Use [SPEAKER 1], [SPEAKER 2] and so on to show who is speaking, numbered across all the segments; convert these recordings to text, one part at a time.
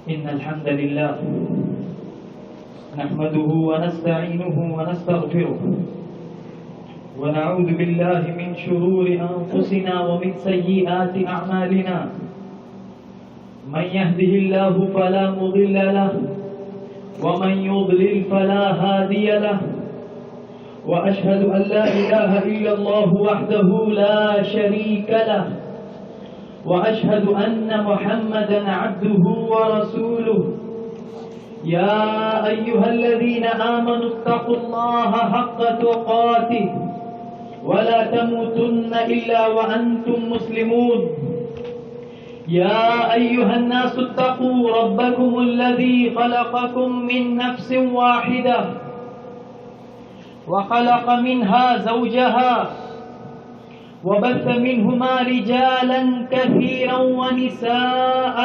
[SPEAKER 1] إن الحمد لله نحمده ونستعينه ونستغفره ونعوذ بالله من شرور أنفسنا ومن سيئات أعمالنا من يهده الله فلا مضل له ومن يضلل فلا هادي له وأشهد أن لا إله إلا الله وحده لا شريك له وأشهد أن محمدا عبده ورسوله يا أيها الذين آمنوا اتقوا الله حق تقاته ولا تموتن إلا وأنتم مسلمون يا أيها الناس اتقوا ربكم الذي خلقكم من نفس واحدة وخلق منها زوجها وبث منهما رجالا كثيرا ونساء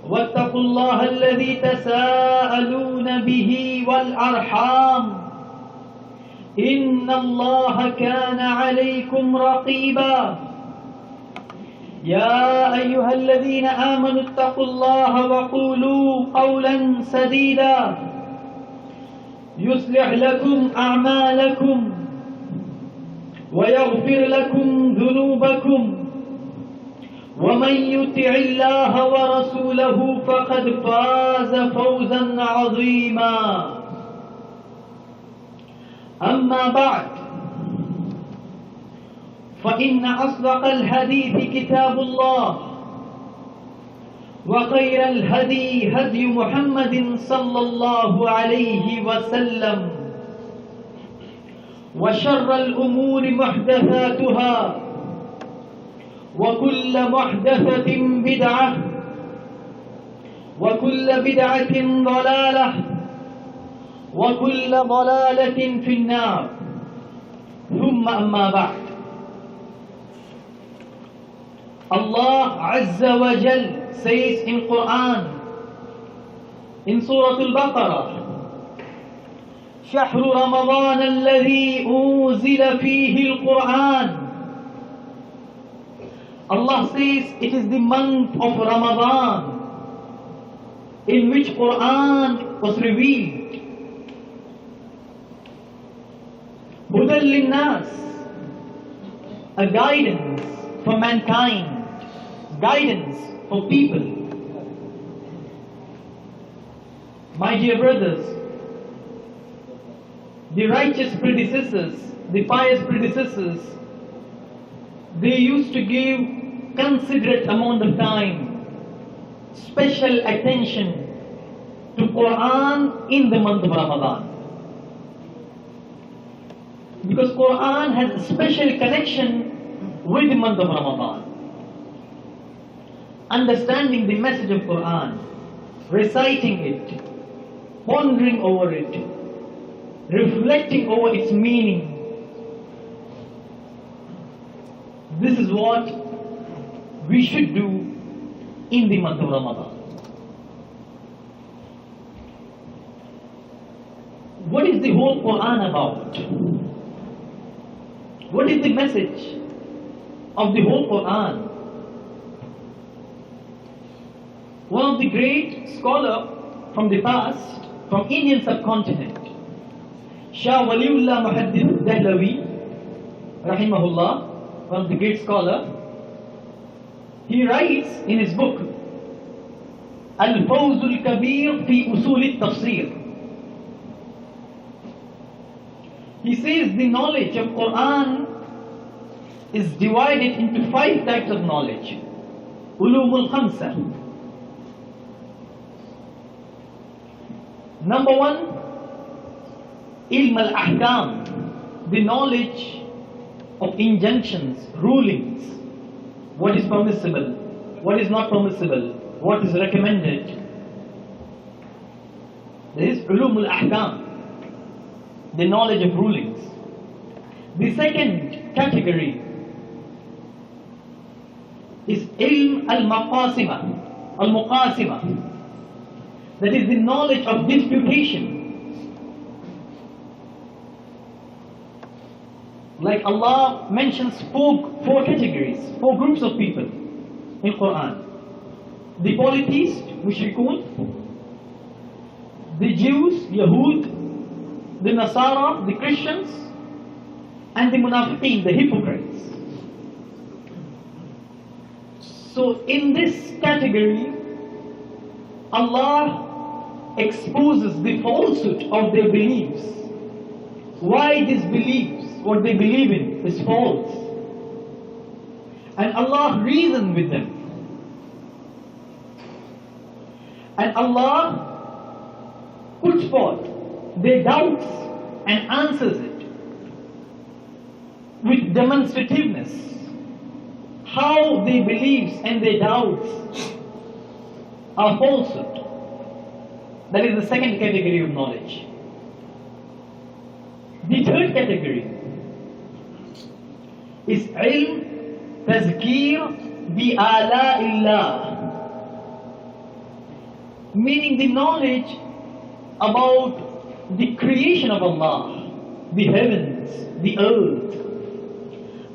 [SPEAKER 1] واتقوا الله الذي تساءلون به والأرحام إن الله كان عليكم رقيبا يا أيها الذين آمنوا اتقوا الله وقولوا قولا سديدا يصلح لكم أعمالكم ويغفر لكم ذنوبكم ومن يطع الله ورسوله فقد فاز فوزا عظيما أما بعد فإن أصدق الحديث كتاب الله وخير الهدي هدي محمد صلى الله عليه وسلم وشر الأمور محدثاتها وكل محدثة بدعة وكل بدعة ضلالة وكل ضلالة في النار ثم أما بعد Allah Azza wa Jal says in Quran in Surah al-Baqarah شهر رمضان الذي أنزل فيه القرآن. Allah says it is the month of Ramadan in which Quran was revealed. Hudan linnas, a guidance for mankind, guidance for people. My dear brothers, the righteous predecessors, the pious predecessors, they used to give considerate amount of time, special attention to Quran in the month of Ramadan. Because Quran has a special connection with the month of Ramadan. Understanding the message of Quran, reciting it, pondering over it, reflecting over its meaning. This is what we should do in the month of Ramadan. What is the whole Quran about? What is the message of the whole Quran? One of the great scholars from the past, from Indian subcontinent, Shah Waliullah Muhaddith Dahlawi, rahimahullah, one of the great scholars, he writes in his book, Al-Fawz al-Kabir fi Usul al-Tafsir. He says the knowledge of Quran is divided into 5 types of knowledge. Ulumul Khamsa. Number 1, Ilm al-Ahkam, the knowledge of injunctions, rulings, what is permissible, what is not permissible, what is recommended. There is Ulum al-Ahkam, the knowledge of rulings. The second category is Ilm al-Muqasima, that is the knowledge of disputation. Like Allah mentions four categories, 4 groups of people in Quran. The polytheist, Mushrikun, the Jews, Yahud, the Nasara, the Christians, and the Munafiqeen, the hypocrites. So in this category, Allah exposes the falsehood of their beliefs. Why these beliefs, what they believe in, is false. And Allah reasons with them. And Allah puts forth their doubts and answers it with demonstrativeness. How their beliefs and their doubts are falsehood. That is the second category of knowledge. The third category is ilm tazkir bi ala'illah, meaning the knowledge about the creation of Allah, the heavens, the earth,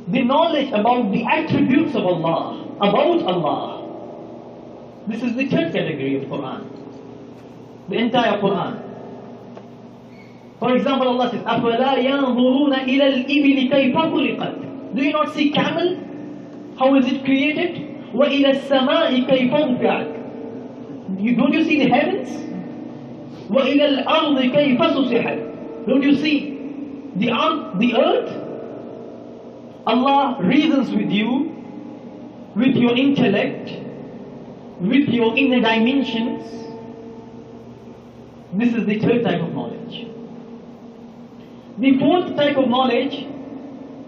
[SPEAKER 1] the knowledge about the attributes of Allah, about Allah. This is the third category of Quran, the entire Quran. For example, Allah says, أَفَلَا يَنْظُرُونَ إِلَى الْإِبِلِ كَيْفَ خُلِقَتْ. Do you not see camel? How is it created? وَإِلَى السَّمَاءِ كَيْفَ رُفِعَتْ. Don't you see the heavens? وَإِلَى الْأَرْضِ كَيْفَ سُطِحَتْ. Don't you see the earth? Allah reasons with you, with your intellect, with your inner dimensions. This is the third type of knowledge. The fourth type of knowledge,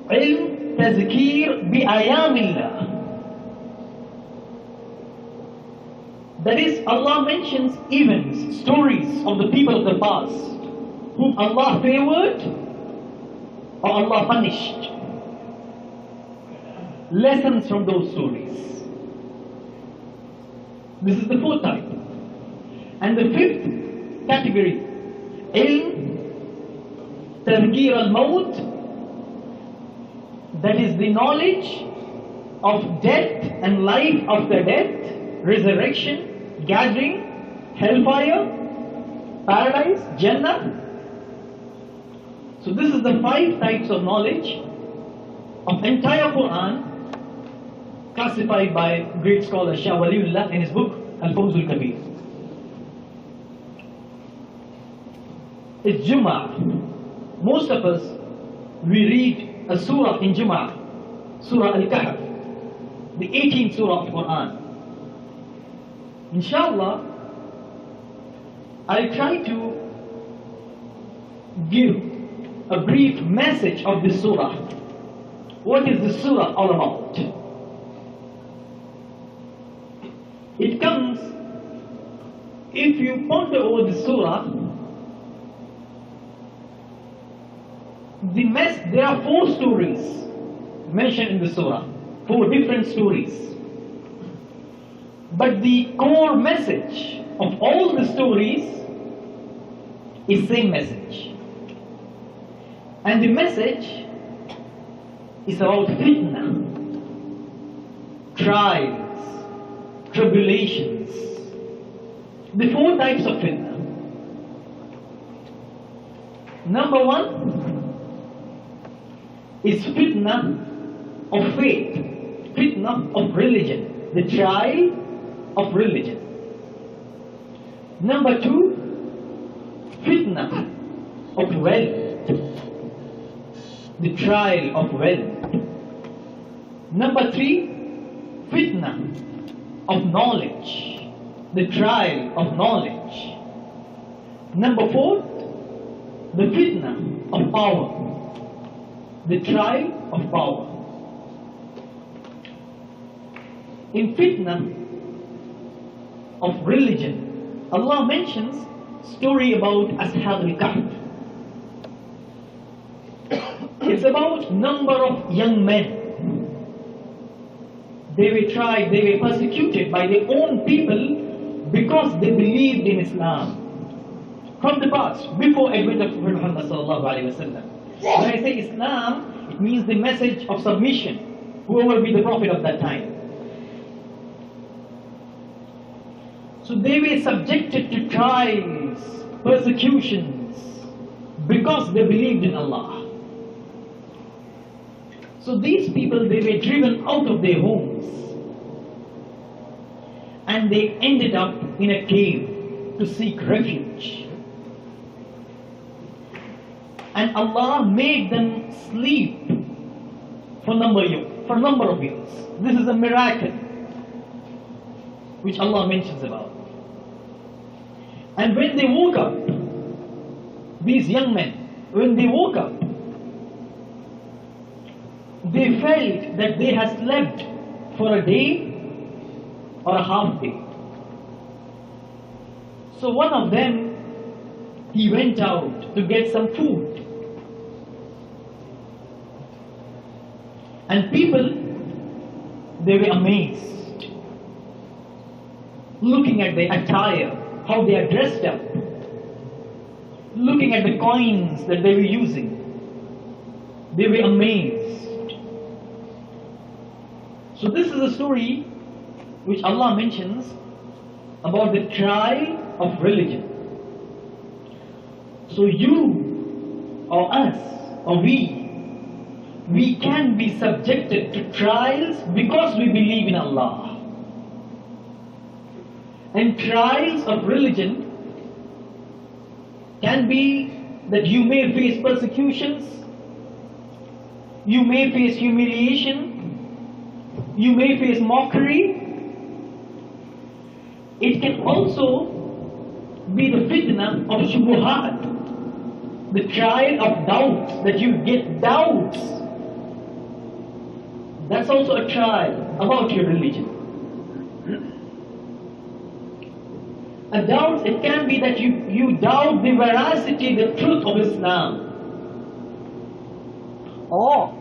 [SPEAKER 1] ilm tazkir bi ayamillah. That is, Allah mentions events, stories of the people of the past, whom Allah favored or Allah punished. Lessons from those stories. This is the fourth type. And the fifth category, ilm tazkir al-maut, that is the knowledge of death and life after death, resurrection, gathering, hellfire, paradise, Jannah. So this is the 5 types of knowledge of entire Quran, classified by great scholar Shah Waliullah in his book Al-Fawzul Kabir. It's Jum'ah. Most of us, we read a surah in Jum'ah, Surah al-Kahf, the 18th surah of Quran. Inshallah, I'll try to give a brief message of this surah. What is this surah all about? It comes, if you ponder over the surah, there are 4 stories mentioned in the surah, 4 different stories. But the core message of all the stories is same message. And the message is about fitna, trials, tribulations, the 4 types of fitna. Number 1 is fitna of faith, fitna of religion, the trial of religion. Number 2, fitna of wealth, the trial of wealth. Number 3, fitna of knowledge, the trial of knowledge. Number 4, the fitna of power, the trial of power. In fitna of religion, Allah mentions story about Ashab al-Kahf. It's about number of young men. They were tried, they were persecuted by their own people because they believed in Islam. From the past, before advent of Prophet Muhammad sallallahu alaihi wasallam. When I say Islam, it means the message of submission, whoever be the Prophet of that time. So they were subjected to trials, persecutions, because they believed in Allah. So these people, they were driven out of their homes, and they ended up in a cave to seek refuge. And Allah made them sleep for a number of years. This is a miracle which Allah mentions about. And when they woke up, these young men, when they woke up, they felt that they had slept for a day or a half day. So one of them, he went out to get some food. And people, they were amazed, looking at their attire, how they are dressed up, looking at the coins that they were using. They were amazed. So this is a story which Allah mentions about the trial of religion. So you or us or we can be subjected to trials because we believe in Allah. And trials of religion can be that you may face persecutions, you may face humiliation, you may face mockery. It can also be the fitna of shubuhat, the trial of doubts, that you get doubts. That's also a trial about your religion. A doubt, it can be that you doubt the veracity, the truth of Islam. Or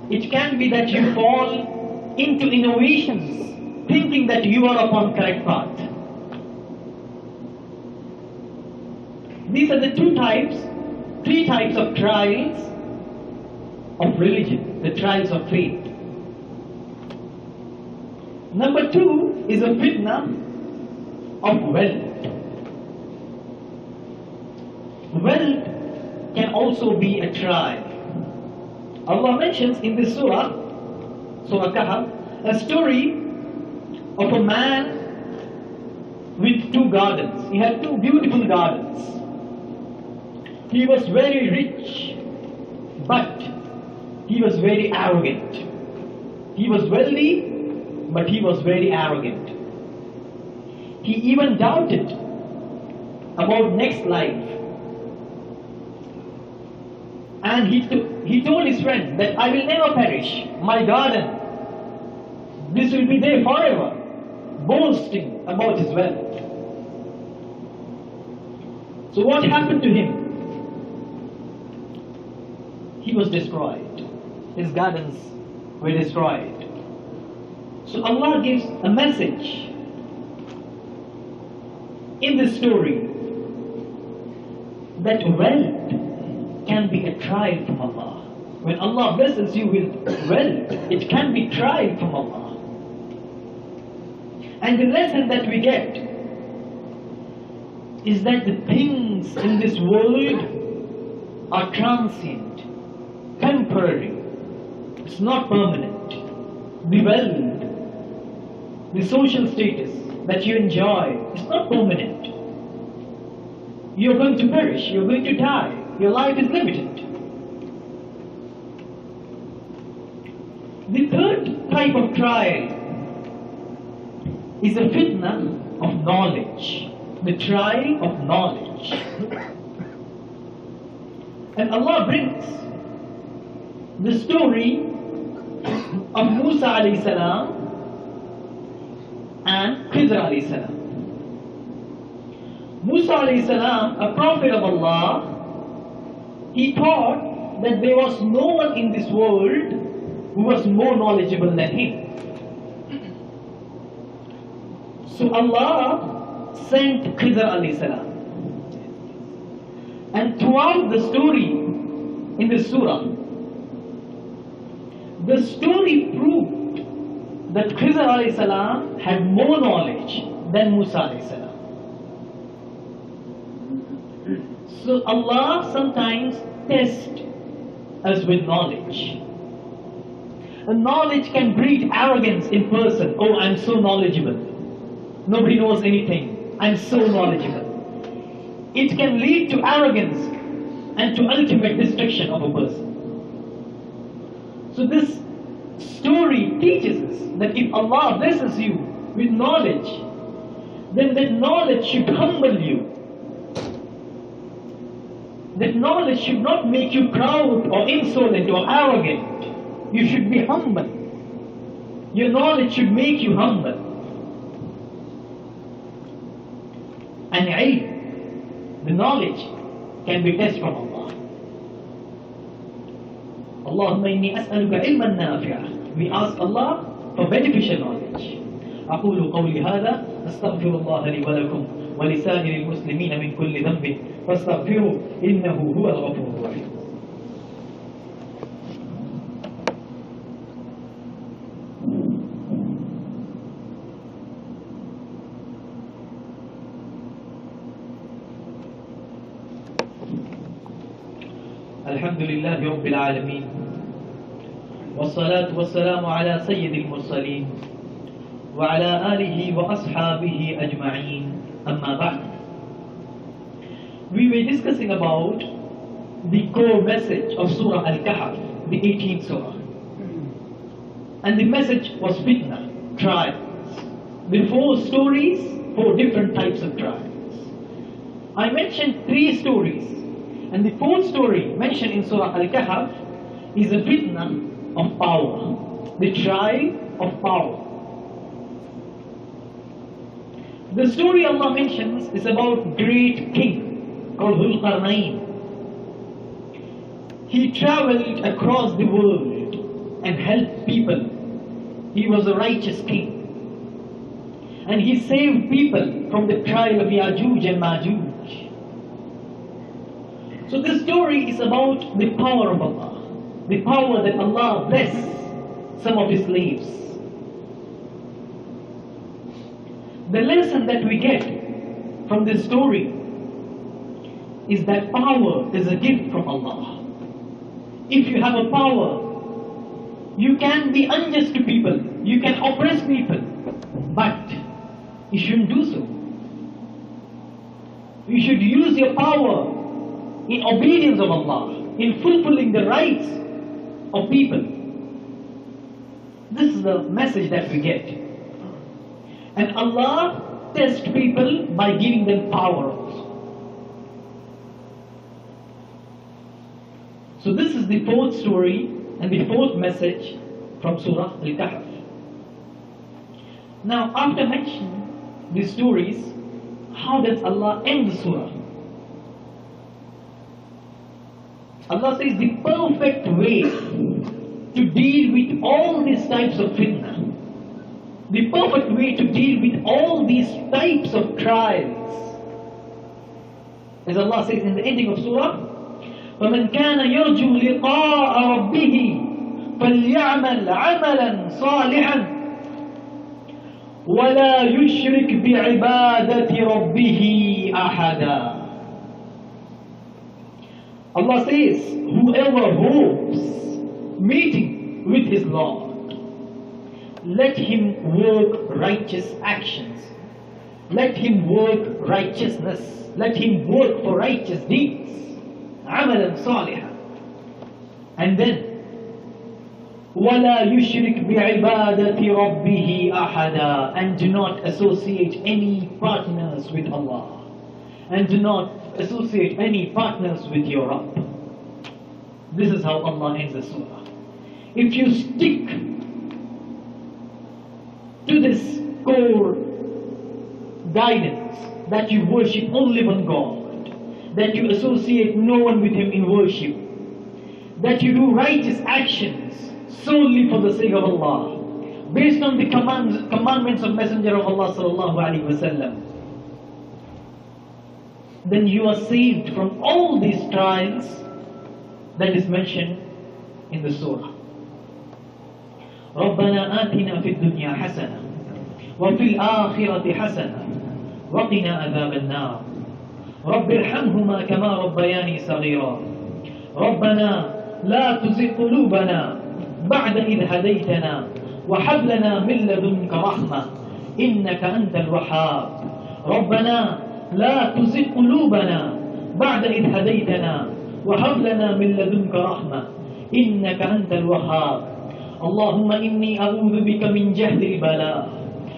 [SPEAKER 1] it can be that you fall into innovations, thinking that you are upon correct path. These are the three types of trials of religion, the trials of faith. Number 2 is a fitna of wealth. Wealth can also be a trial. Allah mentions in this Surah al-Kahf, a story of a man with 2 gardens. He had 2 beautiful gardens. He was very rich, but he was very arrogant. He was wealthy, but he was very arrogant. He even doubted about next life. And he told his friend that I will never perish. My garden, this will be there forever, boasting about his wealth. So what happened to him? He was destroyed. His gardens were destroyed. So Allah gives a message in this story that wealth can be a trial from Allah. When Allah blesses you with wealth, it can be trial from Allah. And the lesson that we get is that the things in this world are transient, temporary. It's not permanent. The wealth, the social status that you enjoy, is not permanent. You're going to perish, you're going to die, your life is limited. The third type of trial is a fitna of knowledge, the trial of knowledge. And Allah brings the story of Musa alayhi salam and Khidr alayhi salam. Musa alayhi salam, a prophet of Allah, he thought that there was no one in this world who was more knowledgeable than him. So Allah sent Khidr alayhi salam. And throughout the story in this surah, the story proved that Khidr alayhi salam had more knowledge than Musa alayhi salam. So Allah sometimes tests us with knowledge. And knowledge can breed arrogance in person. Oh, I'm so knowledgeable. Nobody knows anything. I'm so knowledgeable. It can lead to arrogance and to ultimate destruction of a person. So this story teaches us that if Allah blesses you with knowledge, then that knowledge should humble you. That knowledge should not make you proud or insolent or arrogant. You should be humble. Your knowledge should make you humble. And ilm, the knowledge, can be tested from Allah. Allahumma inni as'aluka ilman nafi'a. We ask Allah for beneficial knowledge. أقول قولي هذا أستغفر الله لي ولكم ولسائر المسلمين من كل ذنب فاستغفروا إنه هو الغفور الرحيم. الحمد لله رب العالمين والصلاة والسلام على سيد المرسلين وعلى آله وأصحابه أجمعين أما بعد. We were discussing about the core message of Surah al-Kahf, the 18th surah. And the message was fitna, trials. The 4 stories, 4 different types of trials. I mentioned 3 stories. And the 4th story mentioned in Surah al-Kahf is a fitna of power, the trial of power. The story Allah mentions is about great king called Dhul Qarnayn. He traveled across the world and helped people. He was a righteous king. And he saved people from the trial of Yajuj and Majuj. So this story is about the power of Allah, the power that Allah blessed some of His slaves. The lesson that we get from this story is that power is a gift from Allah. If you have a power, you can be unjust to people, you can oppress people, but you shouldn't do so. You should use your power in obedience of Allah, in fulfilling the rights of people. This is the message that we get. And Allah tests people by giving them power also. So this is the 4th story and the 4th message from Surah al-Kahf. Now, after mentioning these stories, how does Allah end the surah? Allah says the perfect way to deal with all these types of fitna, the perfect way to deal with all these types of trials, as Allah says in the ending of surah, فَمَنْ كَانَ يَرْجُو لِقَاءَ رَبِّهِ فَلْيَعْمَلْ عَمَلًا صَالِحًا وَلَا يُشْرِكْ بِعِبَادَةِ رَبِّهِ أَحَدًا. Allah says, whoever hopes meeting with his Lord, let him work righteous actions, let him work righteousness, let him work for righteous deeds, عملا صالحا. And then وَلَا يُشْرِكْ بِعِبَادَةِ رَبِّهِ أَحَدًا. And do not associate any partners with Allah, and do not associate any partners with your Rabb. This is how Allah ends the surah. If you stick to this core guidance, that you worship only one God, that you associate no one with Him in worship, that you do righteous actions solely for the sake of Allah, based on the commandments of Messenger of Allah sallallahu alaihi wasallam, then you are saved from all these trials that is mentioned in the surah. رَبَّنَا آتِنَا فِي الدُّنْيَا حَسَنَةً وفي الآخرة حسنة وقنا عذاب النار. رب ارحمهما كما ربياني صغيرا. ربنا لا تزغ قلوبنا بعد إذ هديتنا وهب لنا من لدنك رحمة إنك أنت الوهاب. ربنا لا تزغ قلوبنا بعد إذ هديتنا وهب لنا من لدنك رحمة إنك أنت الوهاب. اللهم إني أعوذ بك من جهد البلاء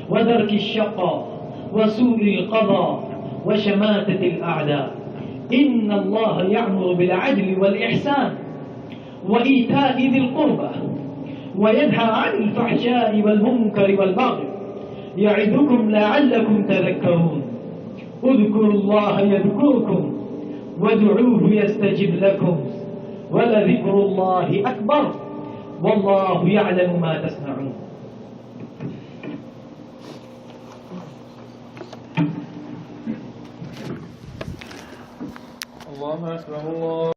[SPEAKER 1] ودرك الشقاء وسوء القضاء وشماتة الأعداء. إن الله يأمر بالعدل والإحسان وإيتاء ذي القربى وينهى عن الفحشاء والمنكر والبغي يعظكم لعلكم تذكرون. اذكروا الله يذكركم وادعوه يستجب لكم ولذكر الله أكبر والله يعلم ما تصنعون.
[SPEAKER 2] الله أكبر الله